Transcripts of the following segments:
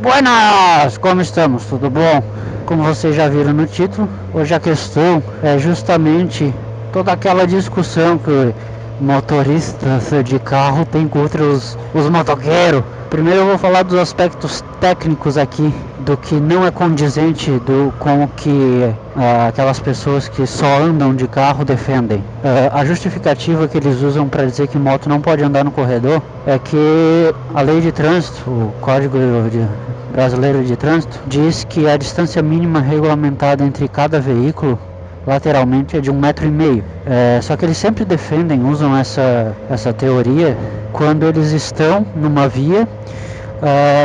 Buenas! Como estamos? Tudo bom? Como vocês já viram no título, hoje a questão é justamente toda aquela discussão que motoristas de carro têm contra os motoqueiros. Primeiro eu vou falar dos aspectos técnicos aqui, do que não é condizente com o que aquelas pessoas que só andam de carro defendem. A justificativa que eles usam para dizer que moto não pode andar no corredor é que a lei de trânsito, o Código Brasileiro de Trânsito, diz que a distância mínima regulamentada entre cada veículo lateralmente é de 1,5 m. Só que eles sempre defendem, usam essa teoria quando eles estão numa via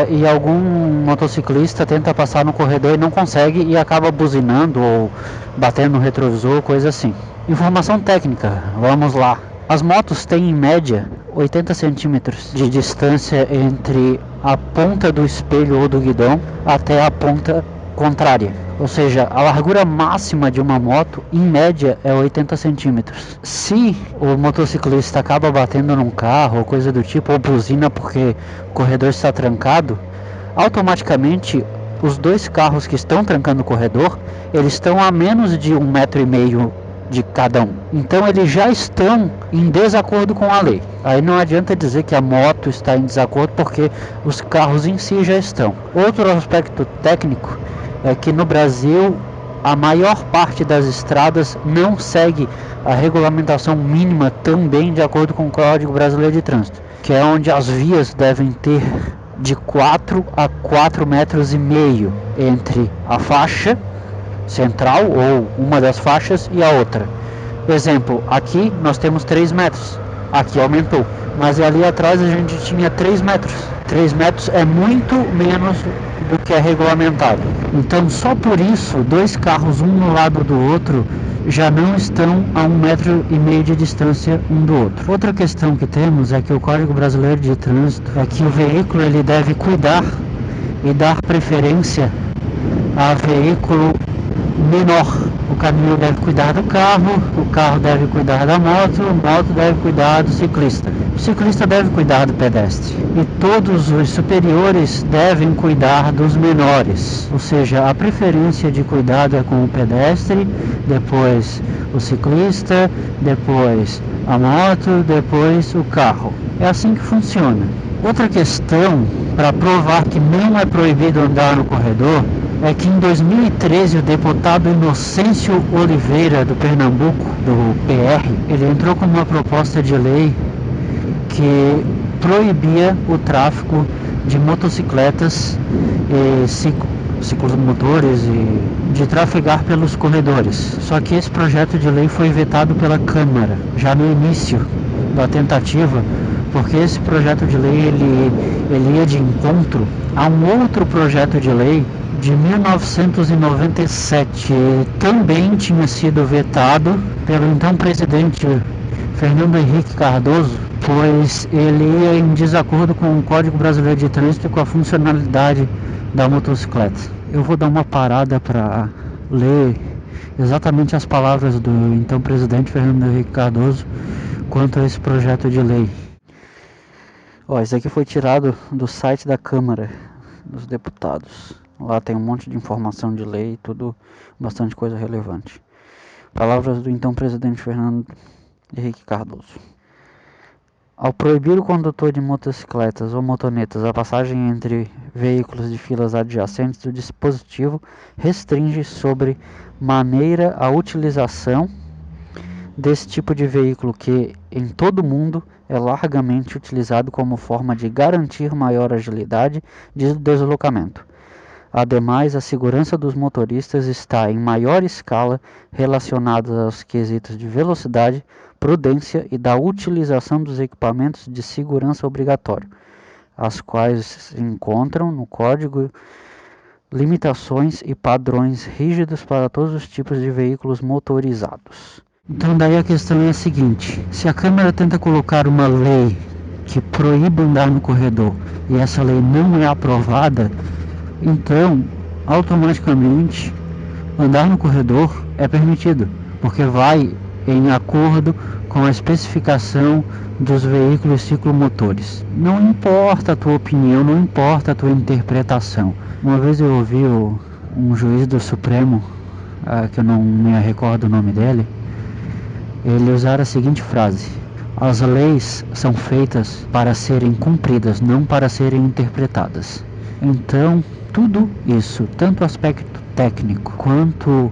e algum motociclista tenta passar no corredor e não consegue e acaba buzinando ou batendo no retrovisor, coisa assim. Informação técnica, vamos lá. As motos têm em média 80 centímetros de distância entre a ponta do espelho ou do guidão até a ponta contrária. Ou seja, a largura máxima de uma moto, em média, é 80 centímetros. Se o motociclista acaba batendo num carro ou coisa do tipo, ou buzina porque o corredor está trancado, automaticamente os dois carros que estão trancando o corredor, eles estão a menos de 1,5 m de cada um. Então eles já estão em desacordo com a lei. Aí não adianta dizer que a moto está em desacordo porque os carros em si já estão. Outro aspecto técnico é que no Brasil a maior parte das estradas não segue a regulamentação mínima também de acordo com o Código Brasileiro de Trânsito, que é onde as vias devem ter de 4 a 4,5 metros entre a faixa central ou uma das faixas e a outra. Exemplo, aqui nós temos 3 metros, aqui aumentou, mas ali atrás a gente tinha 3 metros. 3 metros é muito menos do que é regulamentado. Então só por isso, dois carros um no lado do outro já não estão a 1,5 m de distância um do outro. Outra questão que temos é que o Código Brasileiro de Trânsito é que o veículo ele deve cuidar e dar preferência a veículo menor. O caminhão deve cuidar do carro, o carro deve cuidar da moto, a moto deve cuidar do ciclista. O ciclista deve cuidar do pedestre. E todos os superiores devem cuidar dos menores. Ou seja, a preferência de cuidado é com o pedestre, depois o ciclista, depois a moto, depois o carro. É assim que funciona. Outra questão, para provar que não é proibido andar no corredor, é que em 2013 o deputado Inocêncio Oliveira do Pernambuco, do PR, ele entrou com uma proposta de lei que proibia o tráfego de motocicletas e ciclomotores e de trafegar pelos corredores. Só que esse projeto de lei foi vetado pela Câmara já no início da tentativa, porque esse projeto de lei ele ia de encontro a um outro projeto de lei de 1997, também tinha sido vetado pelo então presidente Fernando Henrique Cardoso, pois ele ia em desacordo com o Código Brasileiro de Trânsito e com a funcionalidade da motocicleta. Eu vou dar uma parada para ler exatamente as palavras do então presidente Fernando Henrique Cardoso quanto a esse projeto de lei. Isso aqui foi tirado do site da Câmara dos Deputados. Lá tem um monte de informação de lei, tudo, bastante coisa relevante. Palavras do então presidente Fernando Henrique Cardoso. Ao proibir o condutor de motocicletas ou motonetas a passagem entre veículos de filas adjacentes, o dispositivo restringe sobre maneira a utilização desse tipo de veículo que, em todo o mundo, é largamente utilizado como forma de garantir maior agilidade de deslocamento. Ademais, a segurança dos motoristas está em maior escala relacionada aos quesitos de velocidade, prudência e da utilização dos equipamentos de segurança obrigatório, as quais se encontram no Código limitações e padrões rígidos para todos os tipos de veículos motorizados. Então daí a questão é a seguinte: se a Câmara tenta colocar uma lei que proíbe andar no corredor e essa lei não é aprovada, então automaticamente andar no corredor é permitido, porque vai em acordo com a especificação dos veículos ciclomotores. Não importa a tua opinião, não importa a tua interpretação. Uma vez eu ouvi um juiz do Supremo, que eu não me recordo o nome dele, ele usar a seguinte frase: as leis são feitas para serem cumpridas, não para serem interpretadas. Então, tudo isso, tanto o aspecto técnico quanto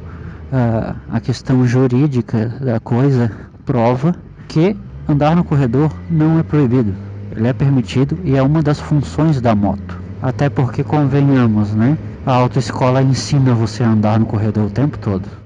a questão jurídica da coisa, prova que andar no corredor não é proibido. Ele é permitido e é uma das funções da moto. Até porque, convenhamos, né? A autoescola ensina você a andar no corredor o tempo todo.